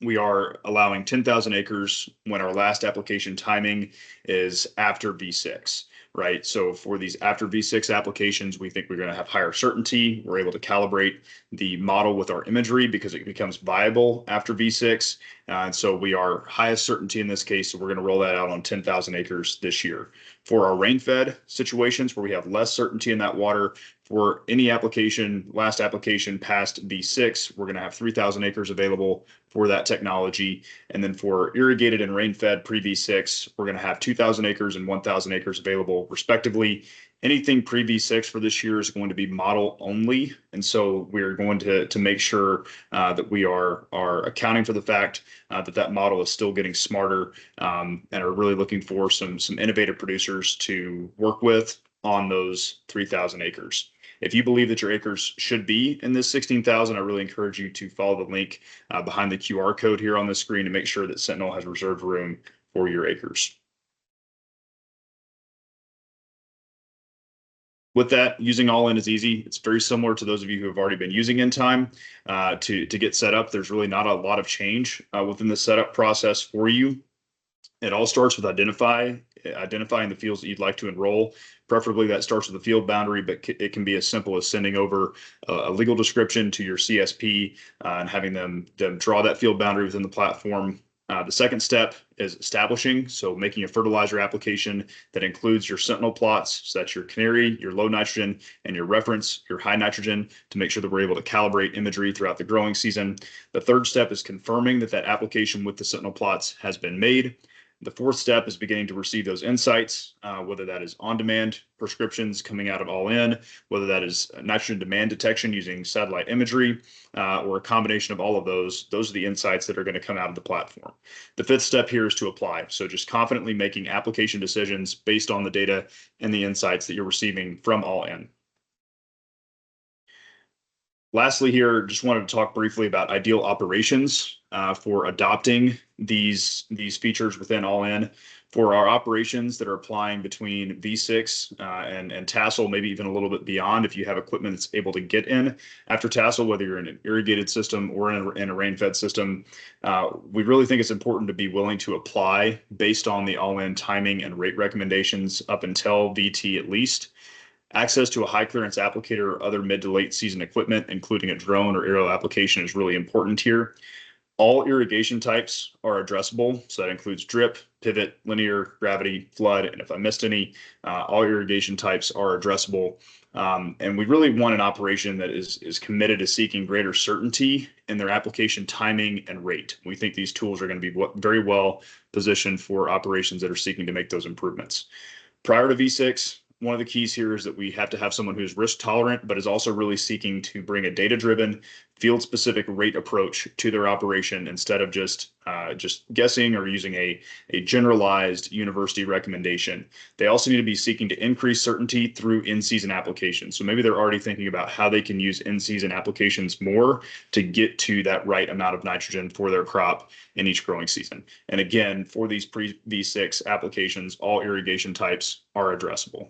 A: we are allowing 10,000 acres when our last application timing is after V6. Right. So for these after V6 applications, we think we're going to have higher certainty. We're able to calibrate the model with our imagery because it becomes viable after V6. And so we are highest certainty in this case. So we're going to roll that out on 10,000 acres this year. For our rain-fed situations where we have less certainty in that water, for any application, last application past V6, we're going to have 3,000 acres available for that technology. And then for irrigated and rain-fed pre-V6, we're going to have 2,000 acres and 1,000 acres available respectively. Anything pre-V6 for this year is going to be model only. And so we're going to make sure that we are accounting for the fact that model is still getting smarter, and are really looking for some innovative producers to work with on those 3,000 acres. If you believe that your acres should be in this 16,000, I really encourage you to follow the link behind the QR code here on the screen to make sure that Sentinel has reserved room for your acres. With that, using all in is easy. It's very similar to those of you who have already been using End Time. To get set up, there's really not a lot of change within the setup process for you. It all starts with identifying the fields that you'd like to enroll. Preferably that starts with the field boundary, but it can be as simple as sending over a legal description to your CSP and having them draw that field boundary within the platform. The second step is establishing, so making a fertilizer application that includes your Sentinel plots. So that's your canary, your low nitrogen, and your reference, your high nitrogen, to make sure that we're able to calibrate imagery throughout the growing season. The third step is confirming that application with the Sentinel plots has been made. The fourth step is beginning to receive those insights, whether that is on-demand prescriptions coming out of All In, whether that is nitrogen demand detection using satellite imagery, or a combination of all of those. Those are the insights that are going to come out of the platform. The fifth step here is to apply. So just confidently making application decisions based on the data and the insights that you're receiving from All In. Lastly here, just wanted to talk briefly about ideal operations for adopting these features within All In. For our operations that are applying between V6 and tassel, maybe even a little bit beyond, if you have equipment that's able to get in after tassel, whether you're in an irrigated system or in a rain-fed system, we really think it's important to be willing to apply based on the All In timing and rate recommendations up until VT at least. Access to a high clearance applicator or other mid to late season equipment, including a drone or aerial application, is really important here. All irrigation types are addressable. So that includes drip, pivot, linear, gravity, flood. And if I missed any, all irrigation types are addressable. And we really want an operation that is committed to seeking greater certainty in their application timing and rate. We think these tools are going to be very well positioned for operations that are seeking to make those improvements. Prior to V6, one of the keys here is that we have to have someone who's risk tolerant, but is also really seeking to bring a data-driven, field-specific rate approach to their operation instead of just guessing or using a generalized university recommendation. They also need to be seeking to increase certainty through in-season applications. So maybe they're already thinking about how they can use in-season applications more to get to that right amount of nitrogen for their crop in each growing season. And again, for these pre-V6 applications, all irrigation types are addressable.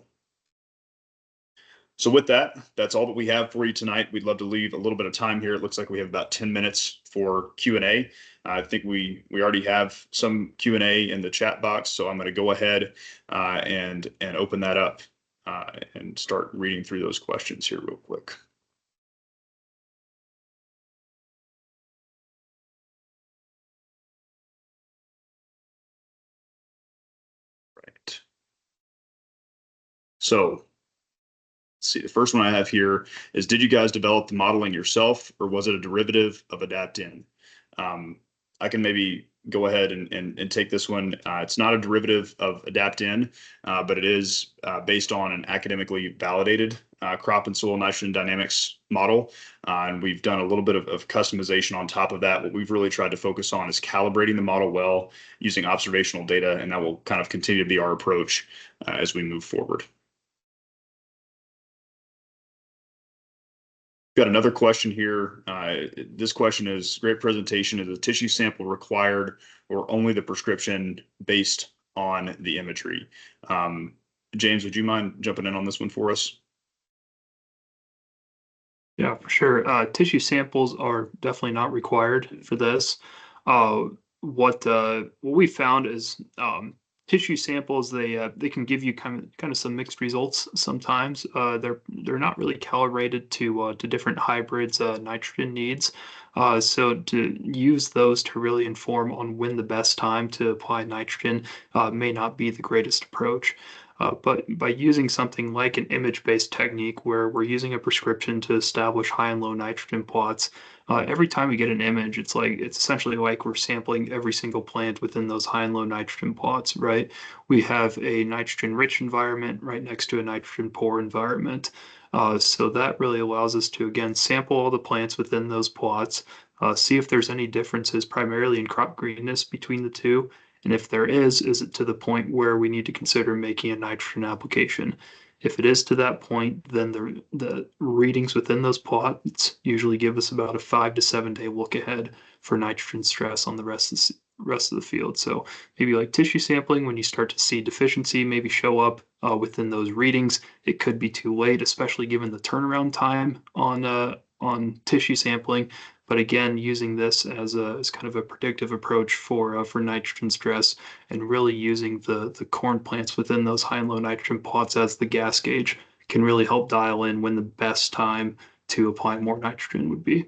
A: So with that, that's all that we have for you tonight. We'd love to leave a little bit of time here. It looks like we have about 10 minutes for Q&A. I think we already have some Q&A in the chat box, so I'm going to go ahead and open that up and start reading through those questions here real quick. Right. So see, the first one I have here is, did you guys develop the modeling yourself, or was it a derivative of Adapt-In? I can maybe go ahead and take this one. It's not a derivative of Adapt-In, but it is based on an academically validated crop and soil nitrogen dynamics model. And we've done a little bit of customization on top of that. What we've really tried to focus on is calibrating the model well using observational data, and that will kind of continue to be our approach as we move forward. Got another question here. This question is, great presentation. Is a tissue sample required or only the prescription based on the imagery? James, would you mind jumping in on this one for us?
D: Yeah, for sure. Tissue samples are definitely not required for this. What we found is tissue samples, they can give you kind of some mixed results sometimes. They're not really calibrated to different hybrids nitrogen needs. So to use those to really inform on when the best time to apply nitrogen may not be the greatest approach. But by using something like an image-based technique where we're using a prescription to establish high and low nitrogen plots, every time we get an image, it's essentially like we're sampling every single plant within those high and low nitrogen plots, right? We have a nitrogen-rich environment right next to a nitrogen-poor environment. So that really allows us to, again, sample all the plants within those plots, see if there's any differences primarily in crop greenness between the two. And if there is it to the point where we need to consider making a nitrogen application? If it is to that point, then the readings within those plots usually give us about a 5 to 7 day look ahead for nitrogen stress on the rest of the field. So maybe like tissue sampling, when you start to see deficiency maybe show up within those readings, it could be too late, especially given the turnaround time on tissue sampling. But again, using this as kind of a predictive approach for nitrogen stress, and really using the corn plants within those high and low nitrogen plots as the gas gauge can really help dial in when the best time to apply more nitrogen would be.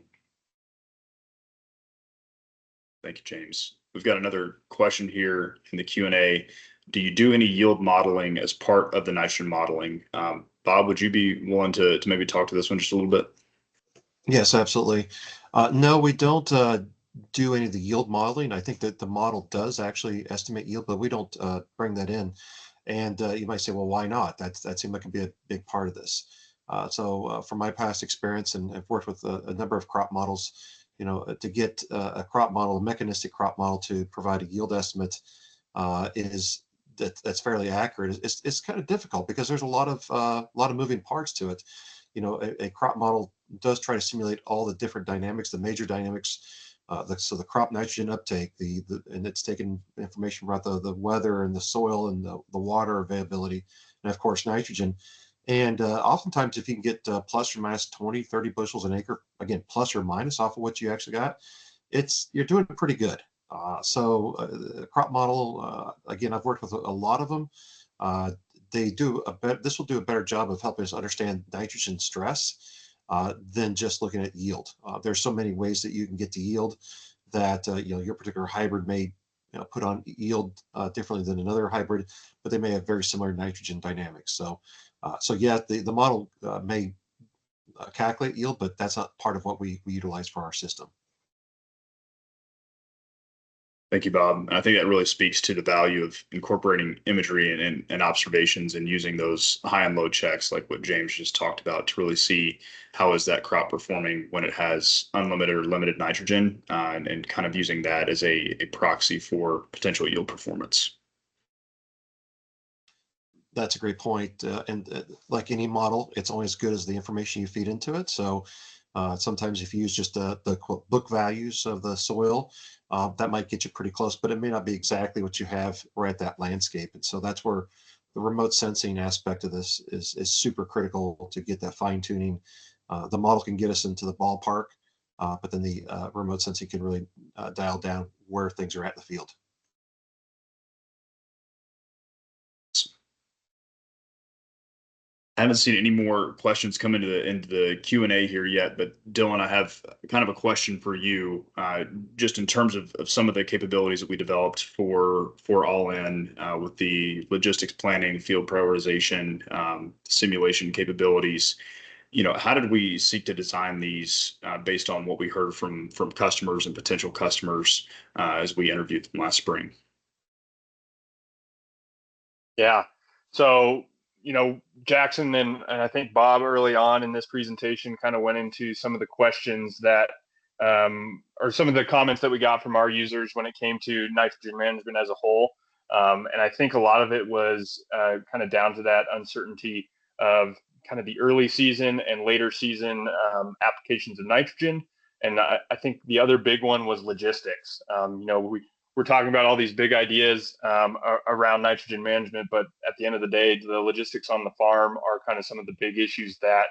A: Thank you, James. We've got another question here in the Q&A. Do you do any yield modeling as part of the nitrogen modeling? Bob, would you be willing to maybe talk to this one just a little bit?
B: Yes, absolutely. No, we don't do any of the yield modeling. I think that the model does actually estimate yield, but we don't bring that in. And you might say, well, why not? That seems like it could be a big part of this. So from my past experience, and I've worked with a number of crop models, to get a crop model, a mechanistic crop model to provide a yield estimate that's fairly accurate. It's kind of difficult because there's a lot of moving parts to it. A crop model does try to simulate all the different dynamics, the major dynamics. So the crop nitrogen uptake, and it's taking information about the weather and the soil and the water availability, and of course nitrogen. And oftentimes, if you can get plus or minus 20, 30 bushels an acre, again, plus or minus off of what you actually got, you're doing pretty good. So the crop model, again, I've worked with a lot of them. This will do a better job of helping us understand nitrogen stress than just looking at yield. There's so many ways that you can get to yield that your particular hybrid may put on yield differently than another hybrid, but they may have very similar nitrogen dynamics. So yeah, the model may calculate yield, but that's not part of what we utilize for our system.
A: Thank you, Bob. And I think that really speaks to the value of incorporating imagery and observations and using those high and low checks, like what James just talked about, to really see how is that crop performing when it has unlimited or limited nitrogen, and kind of using that as a proxy for potential yield performance.
B: That's a great point. And like any model, it's only as good as the information you feed into it. So sometimes if you use just the quote, book values of the soil, that might get you pretty close, but it may not be exactly what you have right at that landscape. And so that's where the remote sensing aspect of this is super critical to get that fine tuning. The model can get us into the ballpark, but then the remote sensing can really dial down where things are at in the field.
A: I haven't seen any more questions come into the Q&A here yet, but Dylan, I have kind of a question for you, just in terms of some of the capabilities that we developed for All In, with the logistics planning, field prioritization, simulation capabilities. How did we seek to design these based on what we heard from customers and potential customers as we interviewed them last spring?
C: Yeah. So, Jackson and I think Bob early on in this presentation kind of went into some of the questions that, or some of the comments that we got from our users when it came to nitrogen management as a whole. And I think a lot of it was kind of down to that uncertainty of kind of the early season and later season applications of nitrogen. And I think the other big one was logistics. We're talking about all these big ideas around nitrogen management, but at the end of the day, the logistics on the farm are kind of some of the big issues that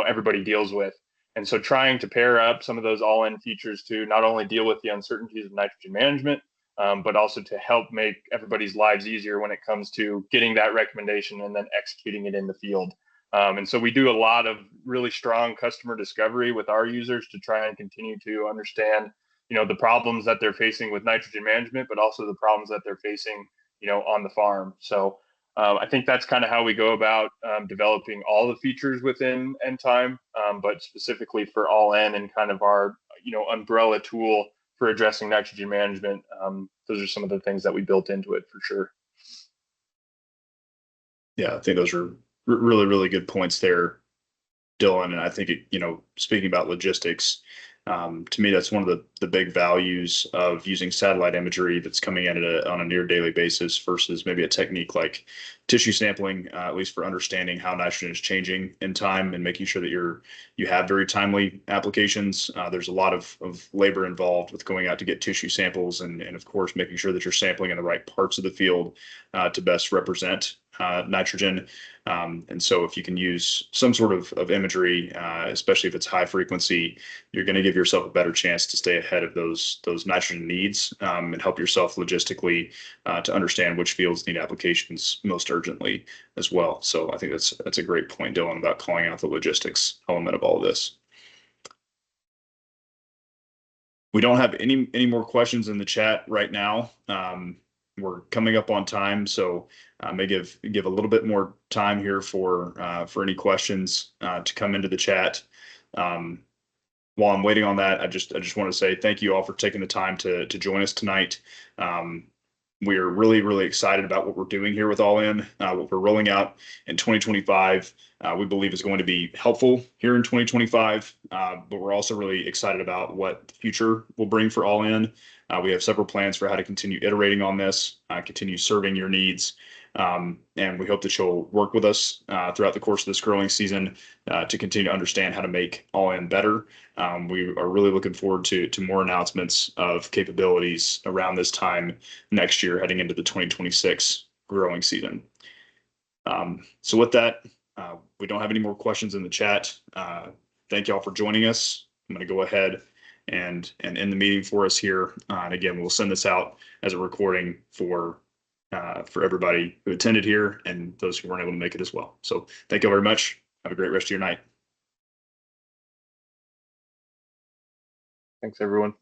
C: everybody deals with. And so trying to pair up some of those all-in features to not only deal with the uncertainties of nitrogen management, but also to help make everybody's lives easier when it comes to getting that recommendation and then executing it in the field. And so we do a lot of really strong customer discovery with our users to try and continue to understand the problems that they're facing with nitrogen management, but also the problems that they're facing on the farm. So I think that's kind of how we go about developing all the features within N-Time, but specifically for All In and kind of our umbrella tool for addressing nitrogen management. Those are some of the things that we built into it for sure.
A: Yeah, I think those are really, really good points there, Dylan. And I think, speaking about logistics, to me, that's one of the big values of using satellite imagery that's coming in on a near daily basis versus maybe a technique like tissue sampling, at least for understanding how nitrogen is changing in time and making sure that you have very timely applications. There's a lot of labor involved with going out to get tissue samples and of course, making sure that you're sampling in the right parts of the field to best represent nitrogen. And so if you can use some sort of imagery, especially if it's high frequency, you're going to give yourself a better chance to stay ahead of those nitrogen needs, and help yourself logistically to understand which fields need applications most urgently as well. So I think that's a great point, Dylan, about calling out the logistics element of all of this. We don't have any more questions in the chat right now. We're coming up on time, so I may give a little bit more time here for any questions to come into the chat. While I'm waiting on that, I just want to say thank you all for taking the time to join us tonight. We're really, really excited about what we're doing here with All In. What we're rolling out in 2025, we believe is going to be helpful here in 2025, but we're also really excited about what the future will bring for All In. We have several plans for how to continue iterating on this, continue serving your needs, and we hope that you'll work with us throughout the course of this growing season to continue to understand how to make All In better. We are really looking forward to more announcements of capabilities around this time next year, heading into the 2026 growing season. So with that, we don't have any more questions in the chat. Thank you all for joining us. I'm going to go ahead and end the meeting for us here. And again, we'll send this out as a recording for everybody who attended here and those who weren't able to make it as well. So thank you very much. Have a great rest of your night.
C: Thanks, everyone.